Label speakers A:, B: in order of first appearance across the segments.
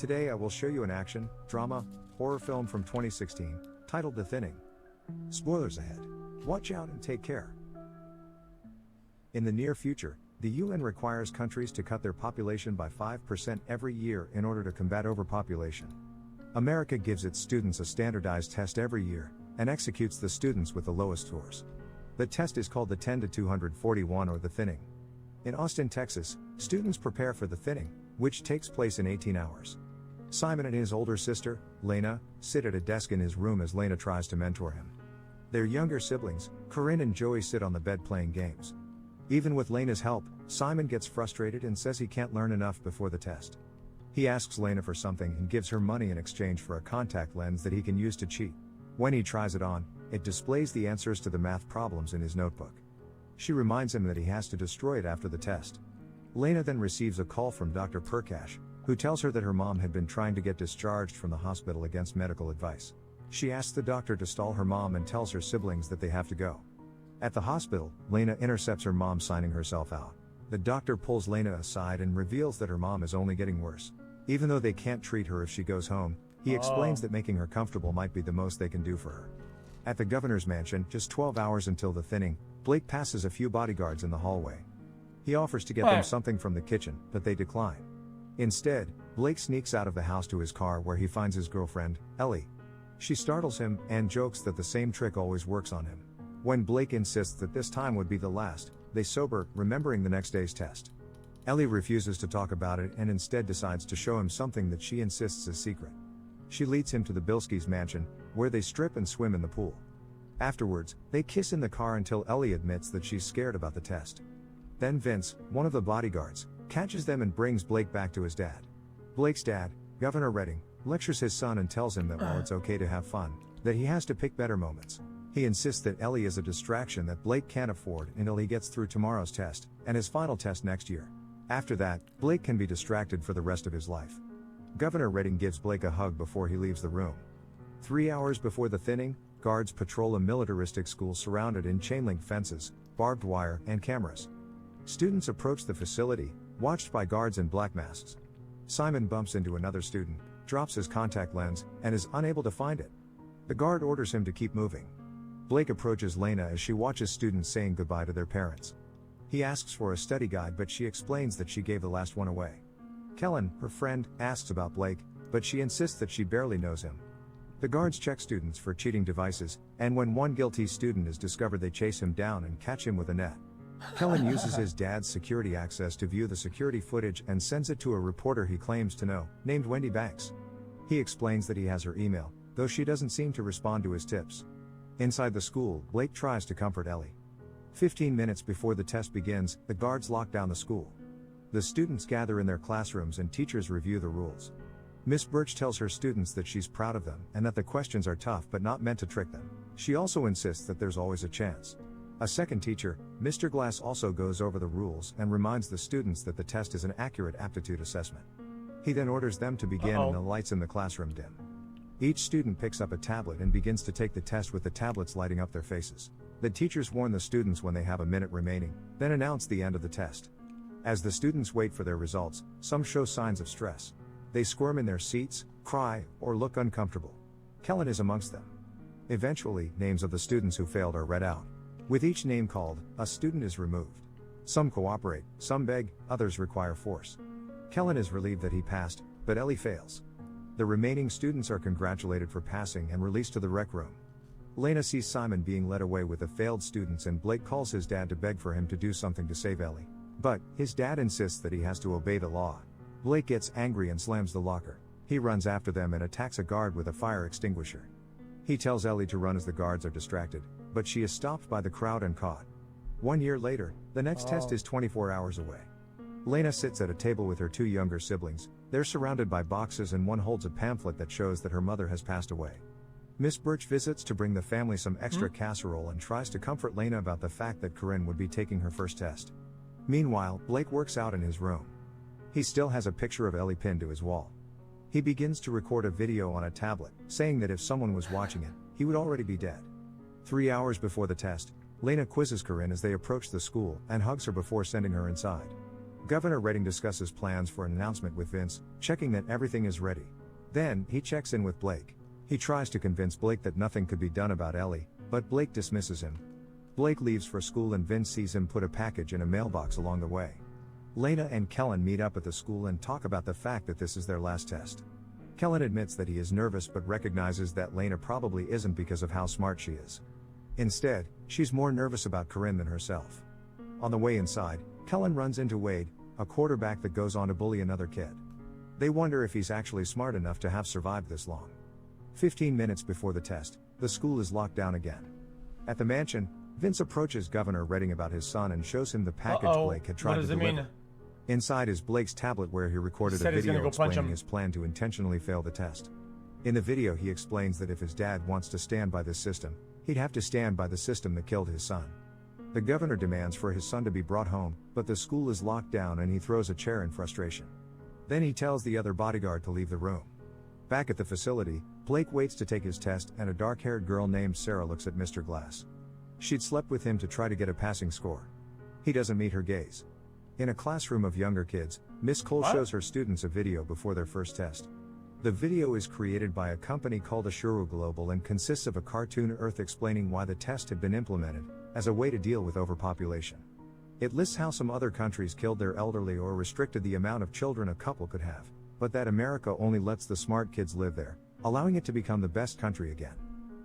A: Today I will show you an action, drama, horror film from 2016, titled The Thinning. Spoilers ahead. Watch out and take care. In the near future, the UN requires countries to cut their population by 5% every year in order to combat overpopulation. America gives its students a standardized test every year, and executes the students with the lowest scores. The test is called the 10 to 241 or the thinning. In Austin, Texas, students prepare for the thinning, which takes place in 18 hours. Simon and his older sister, Lena, sit at a desk in his room as Lena tries to mentor him. Their younger siblings, Corinne and Joey, sit on the bed playing games. Even with Lena's help, Simon gets frustrated and says he can't learn enough before the test. He asks Lena for something and gives her money in exchange for a contact lens that he can use to cheat. When he tries it on, it displays the answers to the math problems in his notebook. She reminds him that he has to destroy it after the test. Lena then receives a call from Dr. Perkash, who tells her that her mom had been trying to get discharged from the hospital against medical advice. She asks the doctor to stall her mom and tells her siblings that they have to go. At the hospital, Lena intercepts her mom signing herself out. The doctor pulls Lena aside and reveals that her mom is only getting worse. Even though they can't treat her if she goes home, he explains that making her comfortable might be the most they can do for her. At the governor's mansion, just 12 hours until the thinning, Blake passes a few bodyguards in the hallway. He offers to get them something from the kitchen, but they decline. Instead, Blake sneaks out of the house to his car where he finds his girlfriend, Ellie. She startles him and jokes that the same trick always works on him. When Blake insists that this time would be the last, they sober, remembering the next day's test. Ellie refuses to talk about it and instead decides to show him something that she insists is secret. She leads him to the Bilskis' mansion, where they strip and swim in the pool. Afterwards, they kiss in the car until Ellie admits that she's scared about the test. Then Vince, one of the bodyguards, catches them and brings Blake back to his dad. Blake's dad, Governor Redding, lectures his son and tells him that while it's okay to have fun, that he has to pick better moments. He insists that Ellie is a distraction that Blake can't afford until he gets through tomorrow's test, and his final test next year. After that, Blake can be distracted for the rest of his life. Governor Redding gives Blake a hug before he leaves the room. 3 hours before the thinning, guards patrol a militaristic school surrounded in chain-link fences, barbed wire, and cameras. Students approach the facility, watched by guards in black masks. Simon bumps into another student, drops his contact lens, and is unable to find it. The guard orders him to keep moving. Blake approaches Lena as she watches students saying goodbye to their parents. He asks for a study guide, but she explains that she gave the last one away. Kellen, her friend, asks about Blake, but she insists that she barely knows him. The guards check students for cheating devices, and when one guilty student is discovered, they chase him down and catch him with a net. Kellen uses his dad's security access to view the security footage and sends it to a reporter he claims to know, named Wendy Banks. He explains that he has her email, though she doesn't seem to respond to his tips. Inside the school, Blake tries to comfort Ellie. 15 minutes before the test begins, the guards lock down the school. The students gather in their classrooms and teachers review the rules. Miss Birch tells her students that she's proud of them and that the questions are tough but not meant to trick them. She also insists that there's always a chance. A second teacher, Mr. Glass, also goes over the rules and reminds the students that the test is an accurate aptitude assessment. He then orders them to begin and the lights in the classroom dim. Each student picks up a tablet and begins to take the test with the tablets lighting up their faces. The teachers warn the students when they have a minute remaining, then announce the end of the test. As the students wait for their results, some show signs of stress. They squirm in their seats, cry, or look uncomfortable. Kellen is amongst them. Eventually, names of the students who failed are read out. With each name called, a student is removed. Some cooperate, some beg, others require force. Kellen is relieved that he passed, but Ellie fails. The remaining students are congratulated for passing and released to the rec room. Lena sees Simon being led away with the failed students, and Blake calls his dad to beg for him to do something to save Ellie. But his dad insists that he has to obey the law. Blake gets angry and slams the locker. He runs after them and attacks a guard with a fire extinguisher. He tells Ellie to run as the guards are distracted, but she is stopped by the crowd and caught. 1 year later, the next test is 24 hours away. Lena sits at a table with her two younger siblings. They're surrounded by boxes and one holds a pamphlet that shows that her mother has passed away. Miss Birch visits to bring the family some extra casserole and tries to comfort Lena about the fact that Corinne would be taking her first test. Meanwhile, Blake works out in his room. He still has a picture of Ellie pinned to his wall. He begins to record a video on a tablet, saying that if someone was watching it, he would already be dead. 3 hours before the test, Lena quizzes Corinne as they approach the school and hugs her before sending her inside. Governor Redding discusses plans for an announcement with Vince, checking that everything is ready. Then, he checks in with Blake. He tries to convince Blake that nothing could be done about Ellie, but Blake dismisses him. Blake leaves for school and Vince sees him put a package in a mailbox along the way. Lena and Kellen meet up at the school and talk about the fact that this is their last test. Kellen admits that he is nervous but recognizes that Lena probably isn't because of how smart she is. Instead, she's more nervous about Corinne than herself. On the way inside, Kellen runs into Wade, a quarterback that goes on to bully another kid. They wonder if he's actually smart enough to have survived this long. 15 minutes before the test, the school is locked down again. At the mansion, Vince approaches Governor Redding about his son and shows him the package Blake had tried to deliver. Inside is Blake's tablet where he recorded a video explaining his plan to intentionally fail the test. In the video he explains that if his dad wants to stand by this system, he'd have to stand by the system that killed his son. The governor demands for his son to be brought home, but the school is locked down and he throws a chair in frustration. Then he tells the other bodyguard to leave the room. Back at the facility, Blake waits to take his test and a dark-haired girl named Sarah looks at Mr. Glass. She'd slept with him to try to get a passing score. He doesn't meet her gaze. In a classroom of younger kids, Miss Cole shows her students a video before their first test. The video is created by a company called Ashuru Global and consists of a cartoon Earth explaining why the test had been implemented, as a way to deal with overpopulation. It lists how some other countries killed their elderly or restricted the amount of children a couple could have, but that America only lets the smart kids live there, allowing it to become the best country again.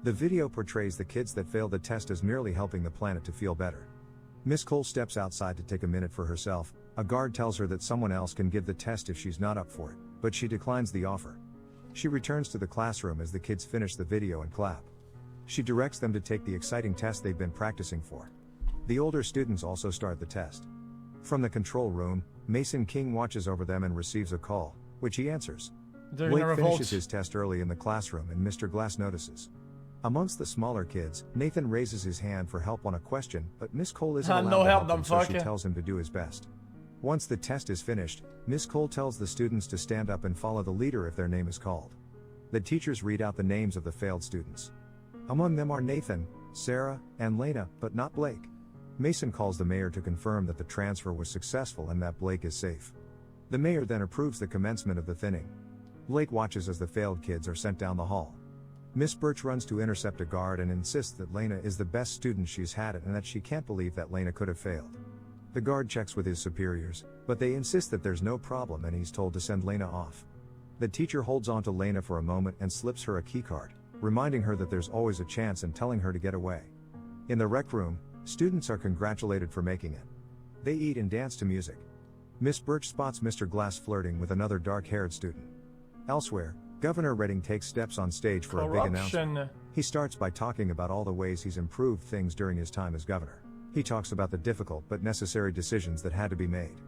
A: The video portrays the kids that failed the test as merely helping the planet to feel better. Miss Cole steps outside to take a minute for herself. A guard tells her that someone else can give the test if she's not up for it, but she declines the offer. She returns to the classroom as the kids finish the video and clap. She directs them to take the exciting test they've been practicing for. The older students also start the test. From the control room, Mason King watches over them and receives a call, which he answers. Blake finishes his test early in the classroom and Mr. Glass notices. Amongst the smaller kids, Nathan raises his hand for help on a question, but Miss Cole isn't allowed to help him, so she tells him to do his best. Once the test is finished, Miss Cole tells the students to stand up and follow the leader if their name is called. The teachers read out the names of the failed students. Among them are Nathan, Sarah, and Lena, but not Blake. Mason calls the mayor to confirm that the transfer was successful and that Blake is safe. The mayor then approves the commencement of the thinning. Blake watches as the failed kids are sent down the hall. Miss Birch runs to intercept a guard and insists that Lena is the best student she's had and that she can't believe that Lena could have failed. The guard checks with his superiors, but they insist that there's no problem and he's told to send Lena off. The teacher holds on to Lena for a moment and slips her a keycard, reminding her that there's always a chance and telling her to get away. In the rec room, students are congratulated for making it. They eat and dance to music. Miss Birch spots Mr. Glass flirting with another dark-haired student. Elsewhere, Governor Redding takes steps on stage for a big announcement. He starts by talking about all the ways he's improved things during his time as governor. He talks about the difficult but necessary decisions that had to be made.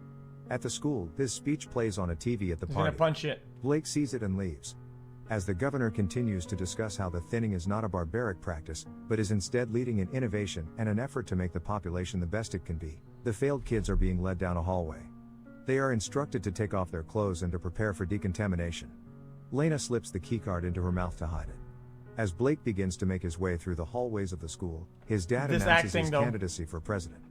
A: At the school, this speech plays on a TV at the party. Blake sees it and leaves. As the governor continues to discuss how the thinning is not a barbaric practice, but is instead leading in innovation and an effort to make the population the best it can be, the failed kids are being led down a hallway. They are instructed to take off their clothes and to prepare for decontamination. Lena slips the keycard into her mouth to hide it. As Blake begins to make his way through the hallways of the school, his dad announces his candidacy for president.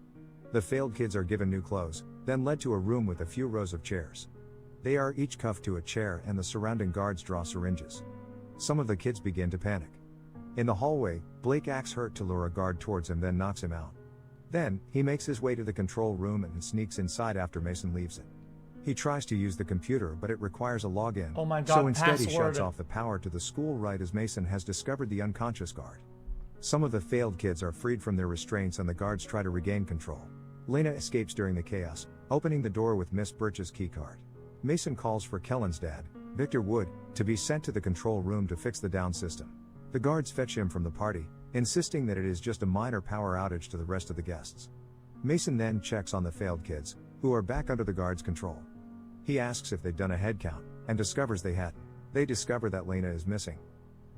A: The failed kids are given new clothes, then led to a room with a few rows of chairs. They are each cuffed to a chair and the surrounding guards draw syringes. Some of the kids begin to panic. In the hallway, Blake acts hurt to lure a guard towards him, then knocks him out. Then, he makes his way to the control room and sneaks inside after Mason leaves it. He tries to use the computer, but it requires a login.
B: Oh my God,
A: so instead he shuts off the power to the school right as Mason has discovered the unconscious guard. Some of the failed kids are freed from their restraints and the guards try to regain control. Lena escapes during the chaos, opening the door with Miss Birch's keycard. Mason calls for Kellen's dad, Victor Wood, to be sent to the control room to fix the down system. The guards fetch him from the party, insisting that it is just a minor power outage to the rest of the guests. Mason then checks on the failed kids, who are back under the guards' control. He asks if they've done a head count, and discovers they hadn't. They discover that Lena is missing.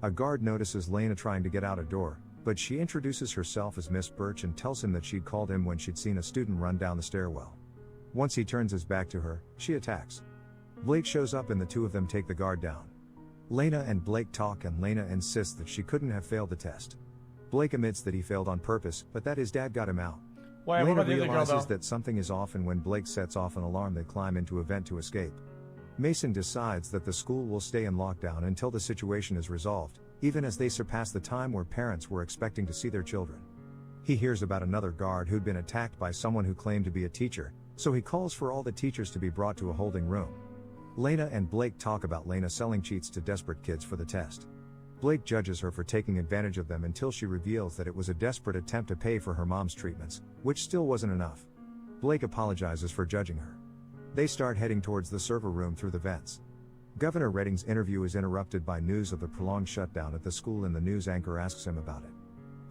A: A guard notices Lena trying to get out a door, but she introduces herself as Miss Birch and tells him that she'd called him when she'd seen a student run down the stairwell. Once he turns his back to her, she attacks. Blake shows up and the two of them take the guard down. Lena and Blake talk and Lena insists that she couldn't have failed the test. Blake admits that he failed on purpose, but that his dad got him out.
B: Wait,
A: Lena
B: what about the other girl,
A: realizes
B: though?
A: that something is off, and when Blake sets off an alarm, they climb into a vent to escape. Mason decides that the school will stay in lockdown until the situation is resolved, even as they surpass the time where parents were expecting to see their children. He hears about another guard who'd been attacked by someone who claimed to be a teacher, so he calls for all the teachers to be brought to a holding room. Lena and Blake talk about Lena selling cheats to desperate kids for the test. Blake judges her for taking advantage of them until she reveals that it was a desperate attempt to pay for her mom's treatments, which still wasn't enough. Blake apologizes for judging her. They start heading towards the server room through the vents. Governor Redding's interview is interrupted by news of the prolonged shutdown at the school, and the news anchor asks him about it.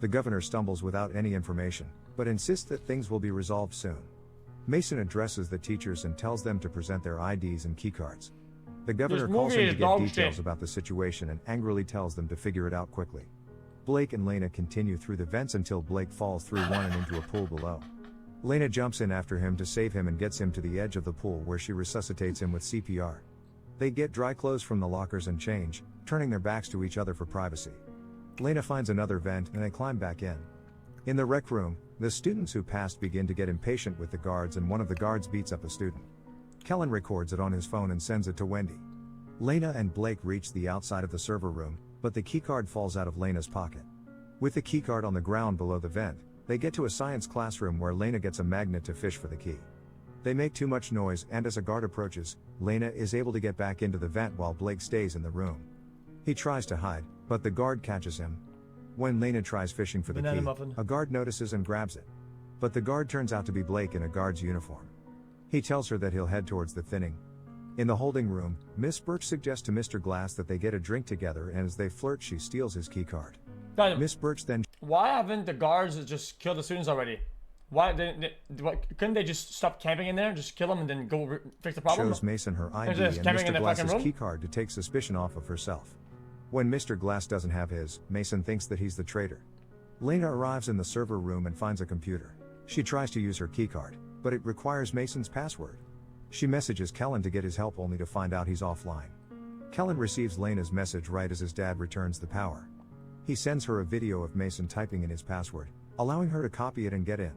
A: The governor stumbles without any information, but insists that things will be resolved soon. Mason addresses the teachers and tells them to present their IDs and keycards. The governor calls him to get details about the situation and angrily tells them to figure it out quickly. Blake and Lena continue through the vents until Blake falls through one and into a pool below. Lena jumps in after him to save him and gets him to the edge of the pool, where she resuscitates him with CPR. They get dry clothes from the lockers and change, turning their backs to each other for privacy. Lena finds another vent and they climb back in. In the rec room, the students who passed begin to get impatient with the guards, and one of the guards beats up a student. Kellen records it on his phone and sends it to Wendy. Lena and Blake reach the outside of the server room, but the keycard falls out of Lena's pocket. With the keycard on the ground below the vent, they get to a science classroom where Lena gets a magnet to fish for the key. They make too much noise, and as a guard approaches, Lena is able to get back into the vent while Blake stays in the room. He tries to hide, but the guard catches him. When Lena tries fishing for the key, a guard notices and grabs it. But the guard turns out to be Blake in a guard's uniform. He tells her that he'll head towards the thinning. In the holding room, Miss Birch suggests to Mr. Glass that they get a drink together, and as they flirt, she steals his keycard. Miss Birch then...
B: Why haven't the guards just killed the students already? Couldn't they just stop camping in there, just kill them, and then go fix the problem?
A: Shows Mason her ID and Mr. Glass's keycard to take suspicion off of herself. When Mr. Glass doesn't have his, Mason thinks that he's the traitor. Lena arrives in the server room and finds a computer. She tries to use her keycard, but it requires Mason's password. She messages Kellen to get his help, only to find out he's offline. Kellen receives Lena's message right as his dad returns the power. He sends her a video of Mason typing in his password, allowing her to copy it and get in.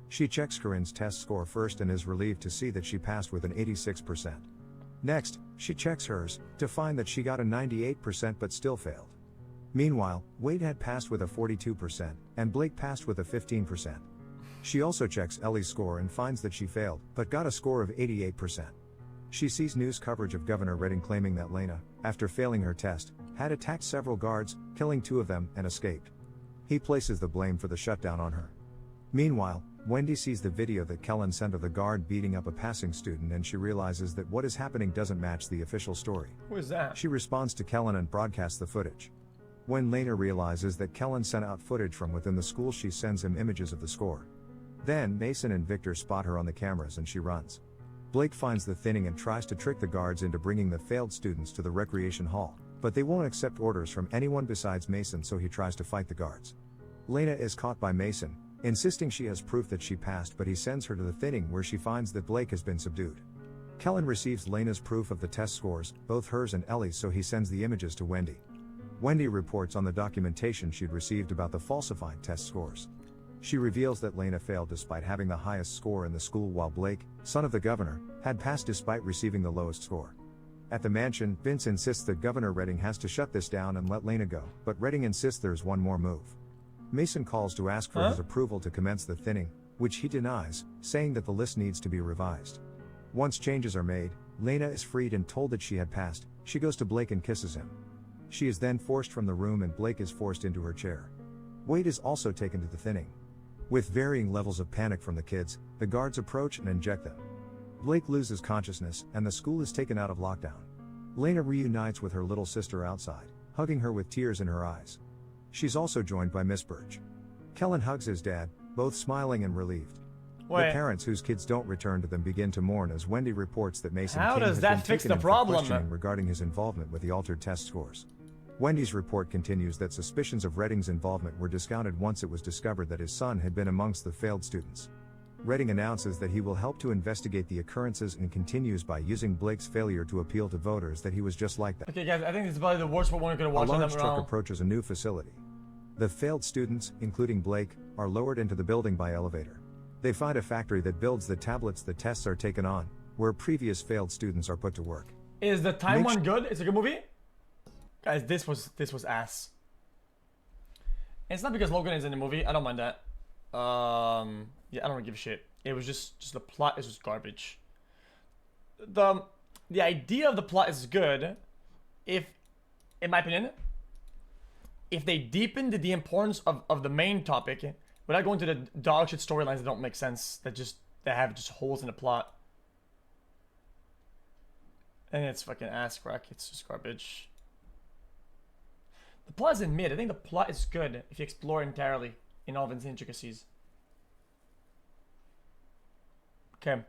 A: She checks Corinne's test score first and is relieved to see that she passed with an 86%. Next, she checks hers, to find that she got a 98% but still failed. Meanwhile, Wade had passed with a 42%, and Blake passed with a 15%. She also checks Ellie's score and finds that she failed, but got a score of 88%. She sees news coverage of Governor Redding claiming that Lena, after failing her test, had attacked several guards, killing 2 of them, and escaped. He places the blame for the shutdown on her. Meanwhile, Wendy sees the video that Kellen sent of the guard beating up a passing student, and she realizes that what is happening doesn't match the official story.
B: Who is that?
A: She responds to Kellen and broadcasts the footage. When Lena realizes that Kellen sent out footage from within the school, she sends him images of the score. Then Mason and Victor spot her on the cameras and she runs. Blake finds the thinning and tries to trick the guards into bringing the failed students to the recreation hall, but they won't accept orders from anyone besides Mason, so he tries to fight the guards. Lena is caught by Mason, insisting she has proof that she passed, but he sends her to the thinning where she finds that Blake has been subdued. Kellen receives Lena's proof of the test scores, both hers and Ellie's, so he sends the images to Wendy. Wendy reports on the documentation she'd received about the falsified test scores. She reveals that Lena failed despite having the highest score in the school, while Blake, son of the governor, had passed despite receiving the lowest score. At the mansion, Vince insists that Governor Redding has to shut this down and let Lena go, but Redding insists there's one more move. Mason calls to ask for his approval to commence the thinning, which he denies, saying that the list needs to be revised. Once changes are made, Lena is freed and told that she had passed. She goes to Blake and kisses him. She is then forced from the room and Blake is forced into her chair. Wade is also taken to the thinning. With varying levels of panic from the kids, the guards approach and inject them. Blake loses consciousness and the school is taken out of lockdown. Lena reunites with her little sister outside, hugging her with tears in her eyes. She's also joined by Miss Birch. Kellen hugs his dad, both smiling and relieved. The parents whose kids don't return to them begin to mourn as Wendy reports that Mason King has been taken in for questioning regarding his involvement with the altered test scores. Wendy's report continues that suspicions of Redding's involvement were discounted once it was discovered that his son had been amongst the failed students. Redding announces that he will help to investigate the occurrences and continues by using Blake's failure to appeal to voters that he was just like that.
B: Okay guys, I think this is probably the worst one we're going to watch.
A: A large truck approaches a new facility. The failed students, including Blake, are lowered into the building by elevator. They find a factory that builds the tablets the tests are taken on, where previous failed students are put to work.
B: Is the time one good? It's a good movie? Guys, this was ass. And it's not because Logan is in the movie. I don't mind that. Yeah, I don't really give a shit. It was just the plot is just garbage. The idea of the plot is good if, in my opinion, if they deepened the importance of the main topic without going to the dog shit storylines that don't make sense, that have just holes in the plot. And it's fucking ass crack. It's just garbage. The plot is in mid. I think the plot is good if you explore entirely in all of its intricacies. Okay.